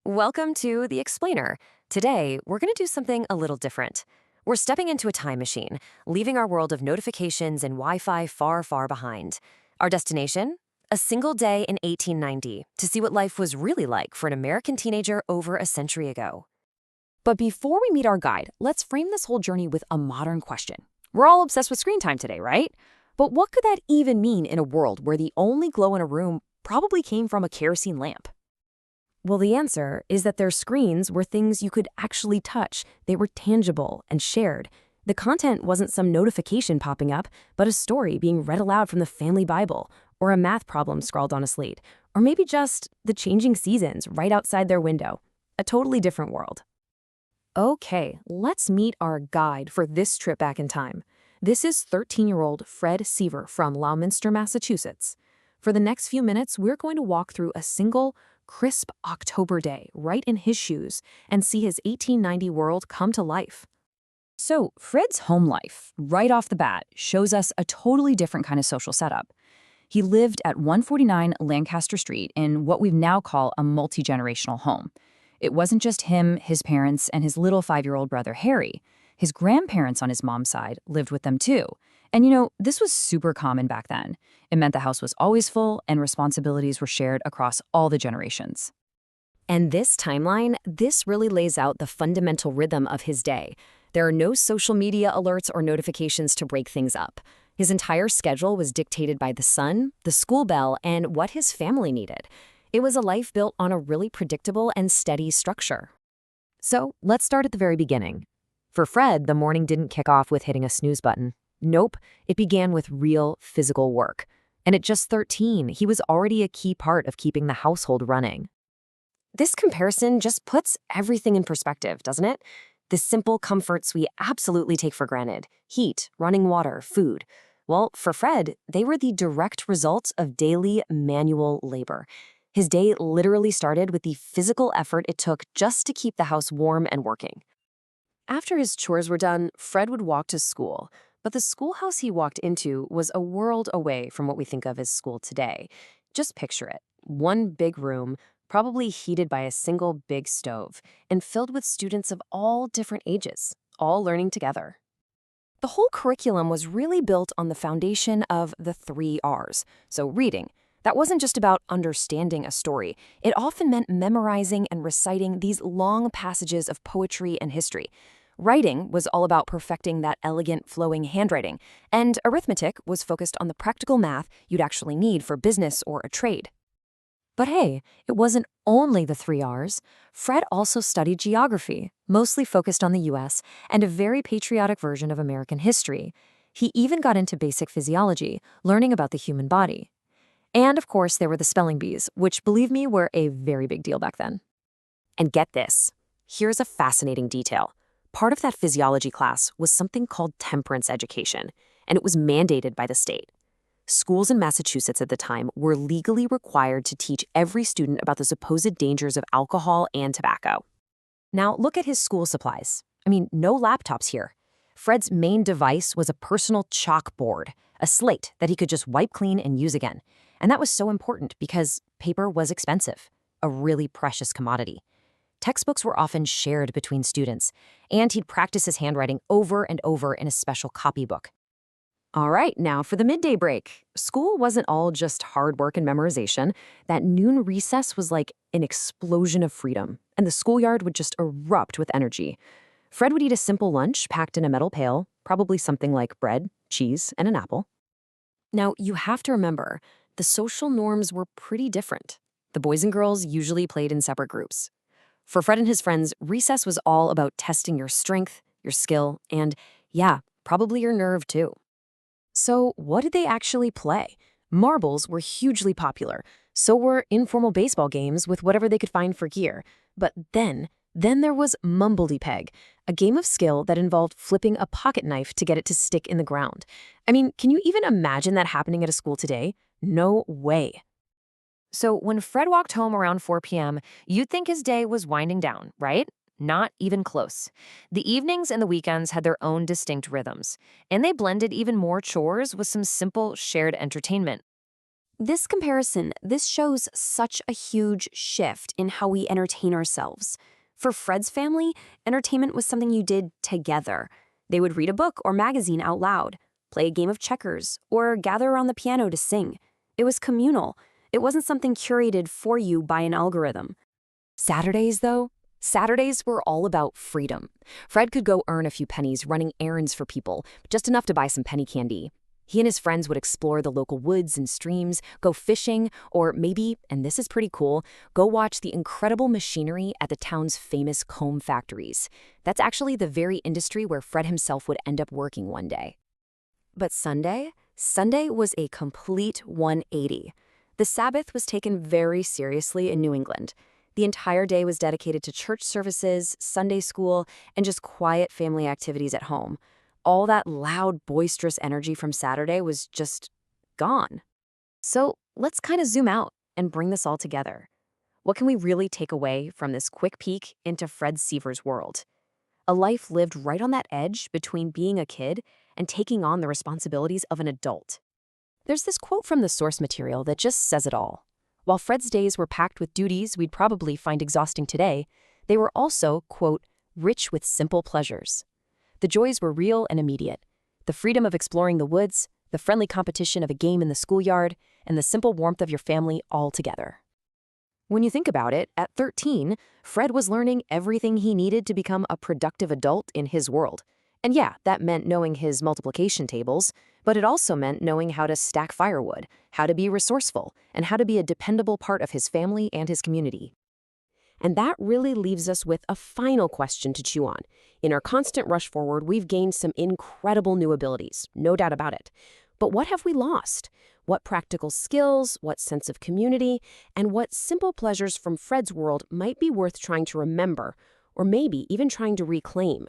Welcome to The Explainer. Today, we're going to do something a little different. We're stepping into a time machine, leaving our world of notifications and Wi-Fi far, far behind. Our destination? A single day in 1890 to see what life was really like for an American teenager over a century ago. But before we meet our guide, let's frame this whole journey with a modern question. We're all obsessed with screen time today, right? But what could that even mean in a world where the only glow in a room probably came from a kerosene lamp? Well, the answer is that their screens were things you could actually touch. They were tangible and shared. The content wasn't some notification popping up, but a story being read aloud from the family Bible, or a math problem scrawled on a slate, or maybe just the changing seasons right outside their window. A totally different world. Okay, let's meet our guide for this trip back in time. This is 13-year-old Fred Seaver from Leominster, Massachusetts. For the next few minutes, we're going to walk through a single, crisp October day right in his shoes and see his 1890 world come to life. So, Fred's home life, right off the bat, shows us a totally different kind of social setup. He lived at 149 Lancaster Street in what we now call a multi-generational home. It wasn't just him, his parents, and his little 5-year-old brother Harry. His grandparents on his mom's side lived with them too. And this was super common back then. It meant the house was always full and responsibilities were shared across all the generations. And this timeline, this really lays out the fundamental rhythm of his day. There are no social media alerts or notifications to break things up. His entire schedule was dictated by the sun, the school bell, and what his family needed. It was a life built on a really predictable and steady structure. So let's start at the very beginning. For Fred, the morning didn't kick off with hitting a snooze button. Nope, it began with real physical work. And at just 13, he was already a key part of keeping the household running. This comparison just puts everything in perspective, doesn't it? The simple comforts we absolutely take for granted: heat, running water, food. Well, for Fred, they were the direct results of daily manual labor. His day literally started with the physical effort it took just to keep the house warm and working. After his chores were done, Fred would walk to school. But the schoolhouse he walked into was a world away from what we think of as school today. Just picture it. One big room, probably heated by a single big stove, and filled with students of all different ages, all learning together. The whole curriculum was really built on the foundation of the 3 R's. So reading. That wasn't just about understanding a story. It often meant memorizing and reciting these long passages of poetry and history. Writing was all about perfecting that elegant, flowing handwriting, and arithmetic was focused on the practical math you'd actually need for business or a trade. But hey, it wasn't only the 3 R's. Fred also studied geography, mostly focused on the US, and a very patriotic version of American history. He even got into basic physiology, learning about the human body. And of course, there were the spelling bees, which, believe me, were a very big deal back then. And get this, here's a fascinating detail. Part of that physiology class was something called temperance education, and it was mandated by the state. Schools in Massachusetts at the time were legally required to teach every student about the supposed dangers of alcohol and tobacco. Now, look at his school supplies. No laptops here. Fred's main device was a personal chalkboard, a slate that he could just wipe clean and use again. And that was so important because paper was expensive, a really precious commodity. Textbooks were often shared between students, and he'd practice his handwriting over and over in a special copybook. All right, now for the midday break. School wasn't all just hard work and memorization. That noon recess was like an explosion of freedom, and the schoolyard would just erupt with energy. Fred would eat a simple lunch packed in a metal pail, probably something like bread, cheese, and an apple. Now, you have to remember, the social norms were pretty different. The boys and girls usually played in separate groups. For Fred and his friends, recess was all about testing your strength, your skill, and, probably your nerve too. So what did they actually play? Marbles were hugely popular. So were informal baseball games with whatever they could find for gear. But then there was Mumbledy-Peg, a game of skill that involved flipping a pocket knife to get it to stick in the ground. Can you even imagine that happening at a school today? No way. So when Fred walked home around 4 p.m., you'd think his day was winding down, right? Not even close. The evenings and the weekends had their own distinct rhythms, and they blended even more chores with some simple shared entertainment. This comparison, this shows such a huge shift in how we entertain ourselves. For Fred's family, entertainment was something you did together. They would read a book or magazine out loud, play a game of checkers, or gather around the piano to sing. It was communal. It wasn't something curated for you by an algorithm. Saturdays, though? Saturdays were all about freedom. Fred could go earn a few pennies running errands for people, just enough to buy some penny candy. He and his friends would explore the local woods and streams, go fishing, or maybe, and this is pretty cool, go watch the incredible machinery at the town's famous comb factories. That's actually the very industry where Fred himself would end up working one day. But Sunday? Sunday was a complete 180. The Sabbath was taken very seriously in New England. The entire day was dedicated to church services, Sunday school, and just quiet family activities at home. All that loud, boisterous energy from Saturday was just gone. So let's kind of zoom out and bring this all together. What can we really take away from this quick peek into Fred Seaver's world? A life lived right on that edge between being a kid and taking on the responsibilities of an adult. There's this quote from the source material that just says it all. While Fred's days were packed with duties we'd probably find exhausting today, they were also, quote, rich with simple pleasures. The joys were real and immediate. The freedom of exploring the woods, the friendly competition of a game in the schoolyard, and the simple warmth of your family all together. When you think about it, at 13, Fred was learning everything he needed to become a productive adult in his world. And yeah, that meant knowing his multiplication tables, but it also meant knowing how to stack firewood, how to be resourceful, and how to be a dependable part of his family and his community. And that really leaves us with a final question to chew on. In our constant rush forward, we've gained some incredible new abilities, no doubt about it. But what have we lost? What practical skills, what sense of community, and what simple pleasures from Fred's world might be worth trying to remember, or maybe even trying to reclaim?